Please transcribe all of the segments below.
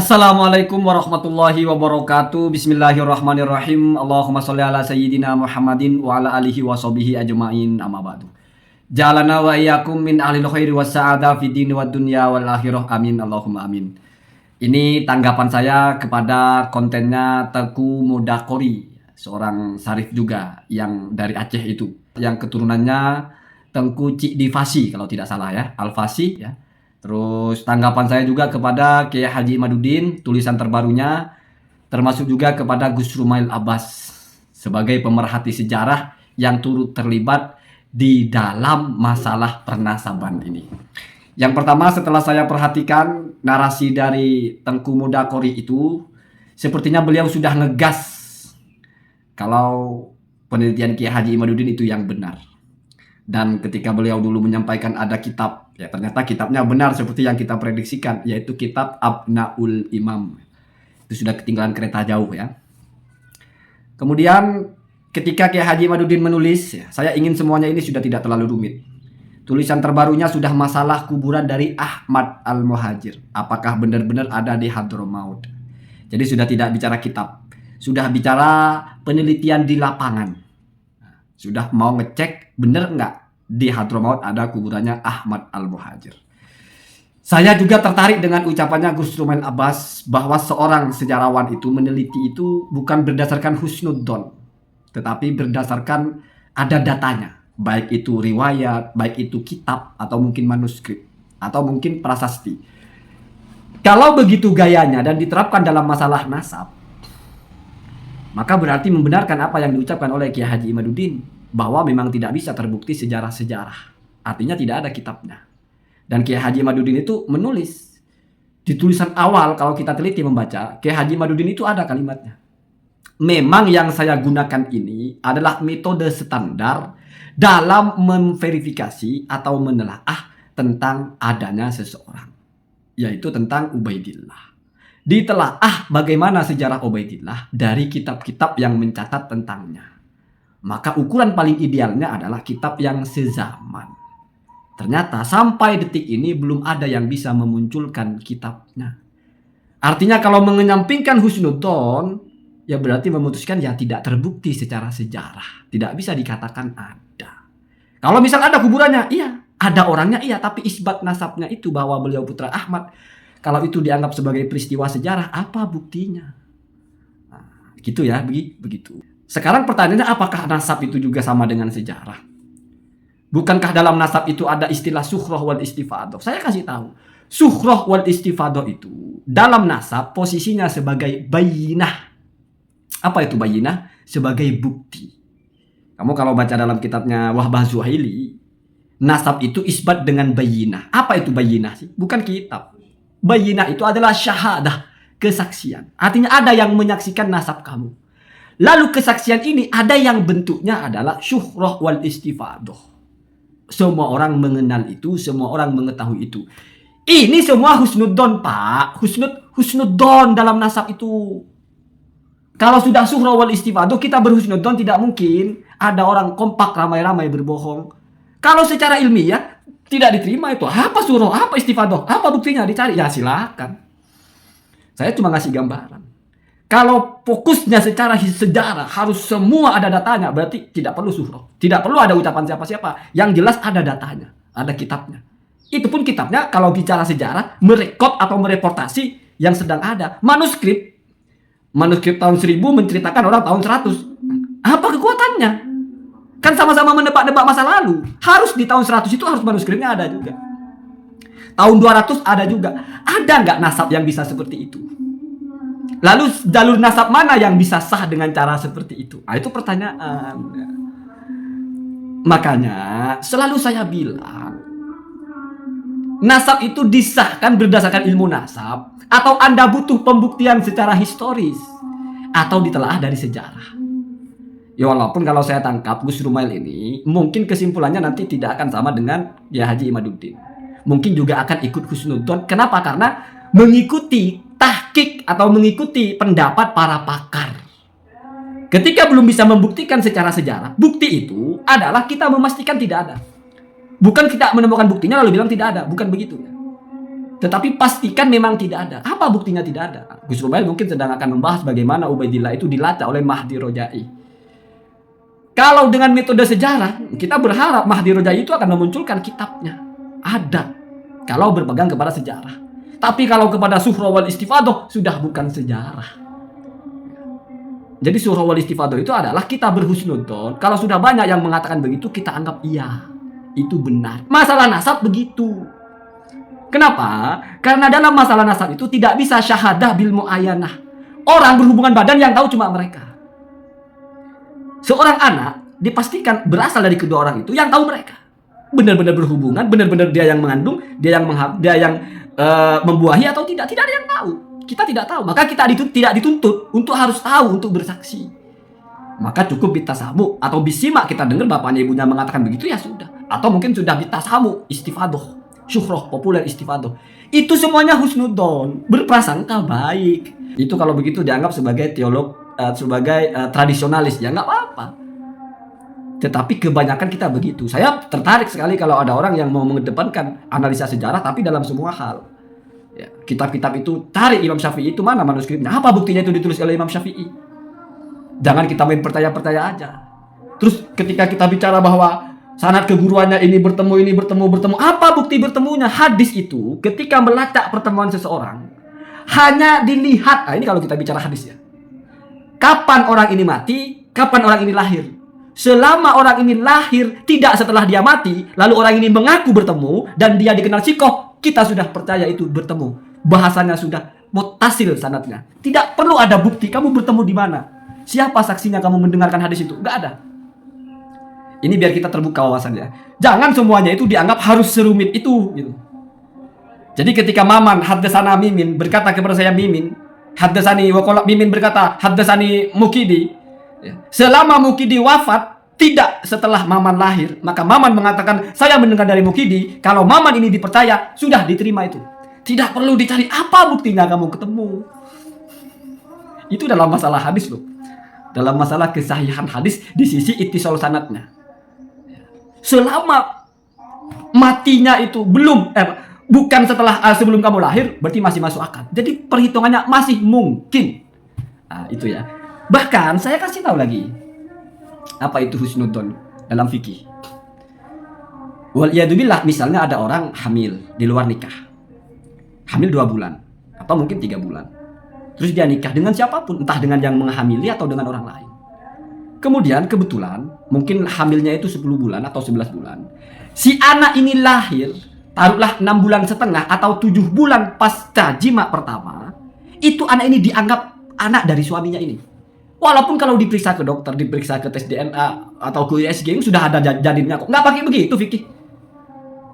Assalamualaikum warahmatullahi wabarakatuh. Bismillahirrahmanirrahim. Allahumma sholli ala sayyidina Muhammadin wa ala alihi wa sahbihi ajma'in, amma ba'du. Jalana wa iyyakum min ahlil khairi was sa'ada fid dini wad dunya wal akhirah. Amin Allahumma amin. Ini tanggapan saya kepada kontennya Teuku Mudakori, seorang syarif juga yang dari Aceh itu, yang keturunannya Tengku Cik Divasi kalau tidak salah ya, Al-Fasi ya. Terus tanggapan saya juga kepada Kiai Haji Imaduddin, tulisan terbarunya, termasuk juga kepada Gus Rumail Abbas sebagai pemerhati sejarah yang turut terlibat di dalam masalah pernasaban ini. Yang pertama, setelah saya perhatikan narasi dari Tengku Mudakori itu, sepertinya beliau sudah ngegas kalau penelitian Kiai Haji Imaduddin itu yang benar. Dan ketika beliau dulu menyampaikan ada kitab, ya ternyata kitabnya benar seperti yang kita prediksikan, yaitu kitab Abnaul Imam. Itu sudah ketinggalan kereta jauh ya. Kemudian ketika Kiai Haji Imaduddin menulis, ya, saya ingin semuanya ini sudah tidak terlalu rumit. Tulisan terbarunya sudah masalah kuburan dari Ahmad Al-Muhajir. Apakah benar-benar ada di Hadramaut? Jadi sudah tidak bicara kitab, sudah bicara penelitian di lapangan. Sudah mau ngecek bener nggak di Hadramaut ada kuburannya Ahmad Al-Muhajir. Saya juga tertarik dengan ucapannya Gus Rumail Abbas bahwa seorang sejarawan itu meneliti itu bukan berdasarkan husnudzon, tetapi berdasarkan ada datanya, baik itu riwayat, baik itu kitab atau mungkin manuskrip atau mungkin prasasti. Kalau begitu gayanya dan diterapkan dalam masalah nasab, maka berarti membenarkan apa yang diucapkan oleh Kiai Haji Imaduddin, bahwa memang tidak bisa terbukti sejarah-sejarah. Artinya tidak ada kitabnya. Dan Kiai Haji Imaduddin itu menulis di tulisan awal, kalau kita teliti membaca, Kiai Haji Imaduddin itu ada kalimatnya. Memang yang saya gunakan ini adalah metode standar dalam memverifikasi atau menelaah tentang adanya seseorang, yaitu tentang Ubaidillah. Ditelaah bagaimana sejarah Ubaidillah dari kitab-kitab yang mencatat tentangnya. Maka ukuran paling idealnya adalah kitab yang sezaman. Ternyata sampai detik ini belum ada yang bisa memunculkan kitabnya. Artinya kalau mengenyampingkan husnudzon, ya berarti memutuskan ya tidak terbukti secara sejarah. Tidak bisa dikatakan ada. Kalau misal ada kuburannya, iya. Ada orangnya, iya. Tapi isbat nasabnya itu bahwa beliau putra Ahmad, kalau itu dianggap sebagai peristiwa sejarah, apa buktinya? Nah, gitu ya, begitu. Sekarang pertanyaannya, apakah nasab itu juga sama dengan sejarah? Bukankah dalam nasab itu ada istilah sukhroh wal istifadoh? Saya kasih tahu. Sukhroh wal istifadoh itu dalam nasab posisinya sebagai bayinah. Apa itu bayinah? Sebagai bukti. Kamu kalau baca dalam kitabnya Wahbah Zuhaili, nasab itu isbat dengan bayinah. Apa itu bayinah sih? Bukan kitab. Bayinah itu adalah syahadah, kesaksian. Artinya ada yang menyaksikan nasab kamu. Lalu kesaksian ini ada yang bentuknya adalah syuhrah wal istifadoh. Semua orang mengenal itu, semua orang mengetahui itu. Ini semua husnudzon, Pak. Husnudzon dalam nasab itu. Kalau sudah syuhrah wal istifadoh, kita berhusnudzon, tidak mungkin ada orang kompak ramai-ramai berbohong. Kalau secara ilmiah tidak diterima itu. Apa syuhrah, apa istifadoh, apa buktinya, dicari. Ya silakan. Saya cuma ngasih gambaran. Kalau fokusnya secara sejarah harus semua ada datanya, berarti tidak perlu syuhrah. Tidak perlu ada ucapan siapa-siapa. Yang jelas ada datanya, ada kitabnya. Itu pun kitabnya kalau bicara sejarah, merekod atau mereportasi yang sedang ada. Manuskrip tahun 1000 menceritakan orang tahun 100. Apa kekuatannya? Kan sama-sama menebak-nebak masa lalu. Harus di tahun 100 itu harus manuskripnya ada juga. Tahun 200 ada juga. Ada nggak nasab yang bisa seperti itu? Lalu jalur nasab mana yang bisa sah dengan cara seperti itu? Itu pertanyaan. Makanya selalu saya bilang, nasab itu disahkan berdasarkan ilmu nasab, atau Anda butuh pembuktian secara historis, atau ditelaah dari sejarah. Ya walaupun kalau saya tangkap Gus Rumail ini, mungkin kesimpulannya nanti tidak akan sama dengan Kiai Haji Imaduddin. Mungkin juga akan ikut husnudzon. Kenapa? Karena mengikuti tahqiq atau mengikuti pendapat para pakar. Ketika belum bisa membuktikan secara sejarah, bukti itu adalah kita memastikan tidak ada. Bukan kita menemukan buktinya lalu bilang tidak ada, bukan begitu. Tetapi pastikan memang tidak ada. Apa buktinya tidak ada? Gus Rumail mungkin sedang akan membahas bagaimana Ubaidillah itu dilacak oleh Mahdi Rojai. Kalau dengan metode sejarah, kita berharap Mahdi Rojai itu akan memunculkan kitabnya. Ada. Kalau berpegang kepada sejarah. Tapi kalau kepada Suhra wal Istifadah, sudah bukan sejarah. Jadi Suhra wal Istifadah itu adalah kita berhusnudzon. Kalau sudah banyak yang mengatakan begitu, kita anggap iya. Itu benar. Masalah nasab begitu. Kenapa? Karena dalam masalah nasab itu tidak bisa syahadah bil muayyanah. Orang berhubungan badan yang tahu cuma mereka. Seorang anak dipastikan berasal dari kedua orang itu yang tahu mereka. Benar-benar berhubungan, benar-benar dia yang mengandung, dia yang membuahi atau tidak ada yang tahu. Kita tidak tahu, maka kita tidak dituntut untuk harus tahu untuk bersaksi. Maka cukup bitasamu atau bisimak, kita dengar bapaknya ibunya mengatakan begitu ya sudah. Atau mungkin sudah bitasamu istifadoh. Syuhroh, populer istifadoh. Itu semuanya husnudon, berprasangka baik. Itu kalau begitu dianggap sebagai teolog, sebagai tradisionalis, ya nggak apa-apa. Tetapi kebanyakan kita begitu. Saya tertarik sekali kalau ada orang yang mau mengedepankan analisa sejarah, tapi dalam semua hal. Ya, kitab-kitab itu, cari Imam Syafi'i itu mana manuskripnya? Apa buktinya itu ditulis oleh Imam Syafi'i? Jangan kita main percaya-percaya aja. Terus ketika kita bicara bahwa sanad keguruannya ini bertemu. Apa bukti bertemunya? Hadis itu ketika melacak pertemuan seseorang hanya dilihat. Nah, ini kalau kita bicara hadis ya. Kapan orang ini mati? Kapan orang ini lahir? Selama orang ini lahir, tidak setelah dia mati, lalu orang ini mengaku bertemu dan dia dikenal sikoh, kita sudah percaya itu bertemu. Bahasanya sudah mutasil sanadnya. Tidak perlu ada bukti. Kamu bertemu di mana? Siapa saksinya kamu mendengarkan hadis itu? Enggak ada. Ini biar kita terbuka wawasannya. Jangan semuanya itu dianggap harus serumit itu. Gitu. Jadi ketika Maman haddasana Mimin berkata kepada saya Mimin, haddasani waqala Mimin berkata haddasani Mukidi. Selama Mukidi wafat, tidak setelah Maman lahir, maka Maman mengatakan saya mendengar dari Mukidi. Kalau Maman ini dipercaya, sudah diterima itu. Tidak perlu dicari apa buktinya kamu ketemu. Itu dalam masalah hadis loh. Dalam masalah kesahihan hadis di sisi ittisal sanadnya. Selama matinya itu bukan setelah sebelum kamu lahir, berarti masih masuk akal. Jadi perhitungannya masih mungkin. Nah, itu ya. Bahkan saya kasih tahu lagi apa itu husnudon dalam fikih. Waliyadzubillah, misalnya ada orang hamil di luar nikah, hamil 2 bulan atau mungkin 3 bulan, terus dia nikah dengan siapapun, entah dengan yang menghamili atau dengan orang lain. Kemudian kebetulan mungkin hamilnya itu 10 bulan atau 11 bulan. Si anak ini lahir, taruhlah 6 bulan setengah atau 7 bulan pasca jima pertama. Itu anak ini dianggap anak dari suaminya ini. Walaupun kalau diperiksa ke dokter, diperiksa ke tes DNA atau ke USG sudah ada janinnya kok. Nggak pakai begitu fikih.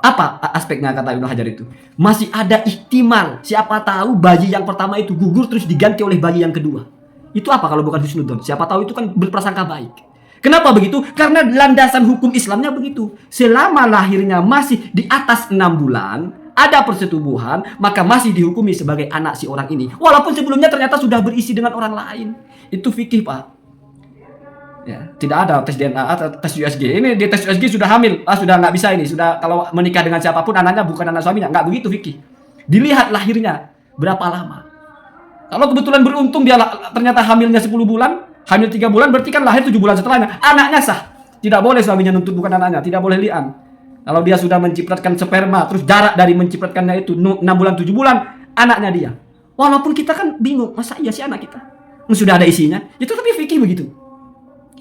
Apa aspeknya kata Ibnu Hajar itu? Masih ada ihtimal. Siapa tahu bayi yang pertama itu gugur terus diganti oleh bayi yang kedua. Itu apa kalau bukan husnudon? Siapa tahu itu kan berprasangka baik. Kenapa begitu? Karena landasan hukum Islamnya begitu. Selama lahirnya masih di atas 6 bulan, ada persetubuhan, maka masih dihukumi sebagai anak si orang ini. Walaupun sebelumnya ternyata sudah berisi dengan orang lain. Itu fikih, Pak. Ya, tidak ada tes DNA atau tes USG. Ini di tes USG sudah hamil. Sudah nggak bisa ini. Sudah kalau menikah dengan siapapun anaknya bukan anak suaminya. Nggak begitu fikih. Dilihat lahirnya berapa lama. Kalau kebetulan beruntung dia ternyata hamilnya 10 bulan, hamil 3 bulan, berarti kan lahir 7 bulan setelahnya. Anaknya sah. Tidak boleh suaminya nuntut bukan anaknya, tidak boleh li'an. Kalau dia sudah mencipratkan sperma, terus jarak dari mencipratkannya itu 6 bulan, 7 bulan, anaknya dia. Walaupun kita kan bingung, masa iya sih anak kita? Sudah ada isinya. Itu tapi fikih begitu.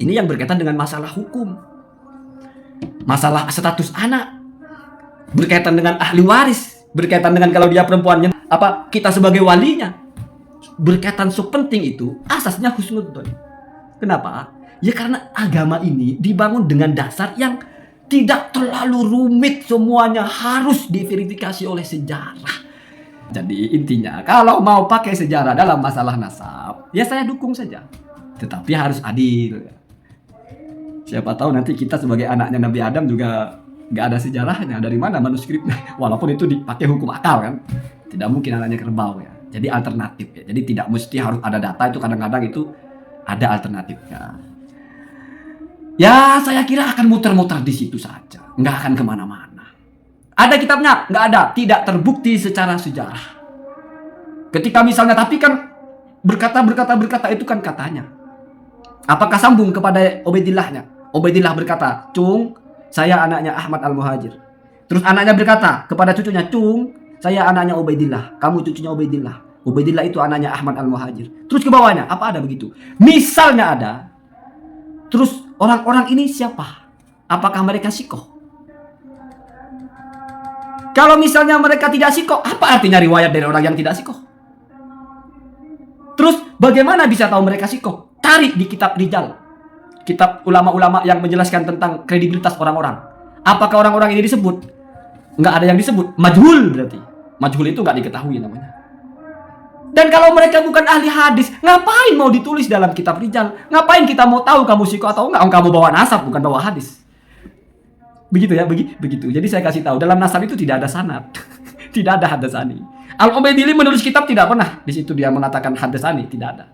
Ini yang berkaitan dengan masalah hukum. Masalah status anak. Berkaitan dengan ahli waris. Berkaitan dengan kalau dia perempuannya, kita sebagai walinya. Berkaitan sepenting itu asasnya husnudon. Kenapa? Ya karena agama ini dibangun dengan dasar yang tidak terlalu rumit, semuanya harus diverifikasi oleh sejarah. Jadi intinya kalau mau pakai sejarah dalam masalah nasab, ya saya dukung saja. Tetapi harus adil. Siapa tahu nanti kita sebagai anaknya Nabi Adam juga gak ada sejarahnya. Dari mana manuskripnya? Walaupun itu dipakai hukum akal kan. Tidak mungkin anaknya kerbau ya. Jadi alternatif ya. Jadi tidak mesti harus ada data, itu kadang-kadang itu ada alternatifnya. Ya saya kira akan muter-muter di situ saja, nggak akan kemana-mana. Ada kitabnya? Nggak ada. Tidak terbukti secara sejarah. Ketika misalnya, tapi kan berkata itu kan katanya. Apakah sambung kepada Ubaidillahnya? Ubaidillah berkata, Cung, saya anaknya Ahmad Al-Muhajir. Terus anaknya berkata kepada cucunya, Cung, saya anaknya Ubaidillah, kamu cucunya Ubaidillah. Ubaidillah itu anaknya Ahmad Al-Muhajir. Terus ke bawahnya, apa ada begitu? Misalnya ada. Terus orang-orang ini siapa? Apakah mereka sikoh? Kalau misalnya mereka tidak sikoh, apa artinya riwayat dari orang yang tidak sikoh? Terus bagaimana bisa tahu mereka sikoh? Cari di kitab rijal, kitab ulama-ulama yang menjelaskan tentang kredibilitas orang-orang. Apakah orang-orang ini disebut? Nggak ada yang disebut. Majhul berarti. Majhul itu nggak diketahui namanya. Dan kalau mereka bukan ahli hadis, ngapain mau ditulis dalam kitab rijal? Ngapain kita mau tahu kamu sikoh atau enggak? Kamu bawa nasab bukan bawa hadis. Begitu ya, begitu. Jadi saya kasih tahu, dalam nasab itu tidak ada sanad. Tidak ada hadasani. Al-Ubaidillah menulis kitab tidak pernah di situ dia mengatakan hadasani, tidak ada.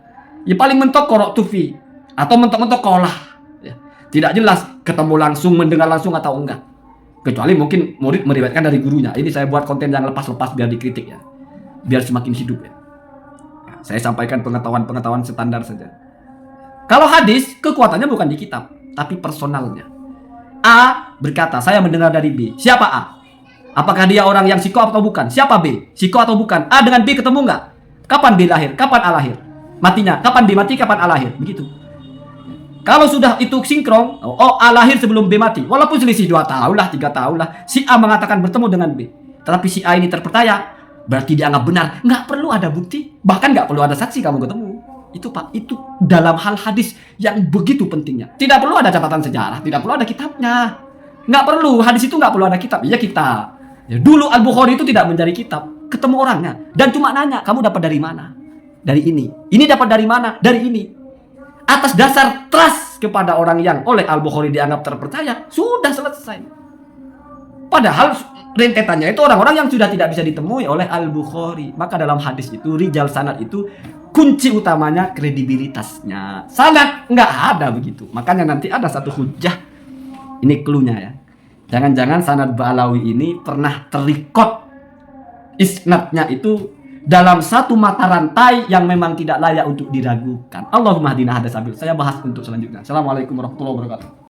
Ya paling mentok korok tufi atau mentok-mentok kolah. Ya. Tidak jelas ketemu langsung, mendengar langsung atau enggak. Kecuali mungkin murid meriwayatkan dari gurunya. Ini saya buat konten yang lepas-lepas biar dikritik ya. Biar semakin hidup ya. Saya sampaikan pengetahuan standar saja. Kalau hadis, kekuatannya bukan di kitab, tapi personalnya. A berkata, saya mendengar dari B. Siapa A? Apakah dia orang yang sikoh atau bukan? Siapa B? Sikoh atau bukan? A dengan B ketemu nggak? Kapan B lahir? Kapan A lahir? Matinya? Kapan B mati? Kapan A lahir? Begitu. Kalau sudah itu sinkron, oh A lahir sebelum B mati. Walaupun selisih 2 tahun lah, 3 tahun lah. Si A mengatakan bertemu dengan B. Tetapi si A ini terpercaya. Berarti dianggap benar. Nggak perlu ada bukti. Bahkan nggak perlu ada saksi kamu ketemu. Itu Pak, itu dalam hal hadis yang begitu pentingnya. Tidak perlu ada catatan sejarah. Tidak perlu ada kitabnya. Nggak perlu. Hadis itu nggak perlu ada kitab. Iya kitab. Ya, dulu Al-Bukhari itu tidak mencari kitab, ketemu orangnya dan cuma nanya, kamu dapat dari mana? Dari ini. Ini dapat dari mana? Dari ini. Atas dasar trust kepada orang yang oleh Al-Bukhari dianggap terpercaya, sudah selesai. Padahal rentetannya itu orang-orang yang sudah tidak bisa ditemui oleh Al-Bukhari. Maka dalam hadis itu, rijal sanad itu kunci utamanya kredibilitasnya. Sanad nggak ada begitu. Makanya nanti ada satu hujah. Ini cluenya ya. Jangan-jangan sanad Ba'alawi ini pernah terikot isnadnya itu dalam satu mata rantai yang memang tidak layak untuk diragukan. Allahumma hadina hada sabil. Saya bahas untuk selanjutnya. Assalamualaikum warahmatullahi wabarakatuh.